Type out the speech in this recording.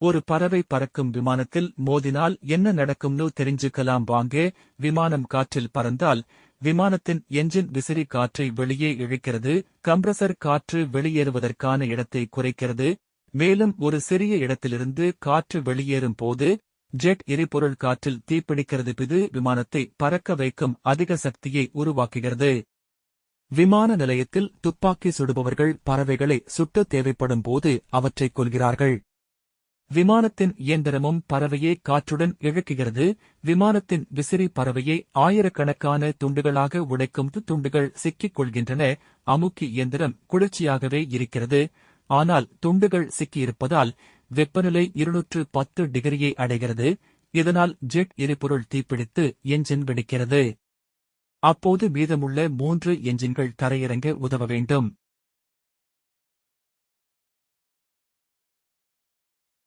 ஒரு பறவை பறக்கும் விமானத்தில் மோதினால் என்ன நடக்கும்னு தெரிஞ்சுக்கலாம் வாங்க. விமானம் காற்றில் பறந்தால் விமானத்தின் என்ஜின் விசிறி காற்றை வெளியே இழுக்கிறது. கம்ப்ரசர் காற்று வெளியேறுவதற்கான இடத்தை குறைக்கிறது. மேலும் ஒரு சிறிய இடத்திலிருந்து காற்று வெளியேறும் போது ஜெட் எரிபொருள் காற்றில் தீப்பிடிக்கிறது. இது விமானத்தை பறக்க வைக்கும் அதிக சக்தியை உருவாக்குகிறது. விமான நிலையத்தில் துப்பாக்கி சுடுபவர்கள் பறவைகளை சுட்ட தேவைப்படும் போது அவற்றை கொல்கிறார்கள். விமானத்தின் இயந்திரமும் பறவையை காற்றுடன் இழக்குகிறது. விமானத்தின் விசிறி பறவையை ஆயிரக்கணக்கான துண்டுகளாக உடைக்கும். துண்டுகள் சிக்கிக் கொள்கின்றன. அமுக்கி இயந்திரம் குளிர்ச்சியாகவே இருக்கிறது. ஆனால் துண்டுகள் சிக்கியிருப்பதால் வெப்பநிலை 210 டிகிரியை அடைகிறது. இதனால் ஜெட் எரிபொருள் தீப்பிடித்து என்ஜின் வெடிக்கிறது. அப்போது மீதமுள்ள 3 என்ஜின்கள் தரையிறங்க உதவ வேண்டும்.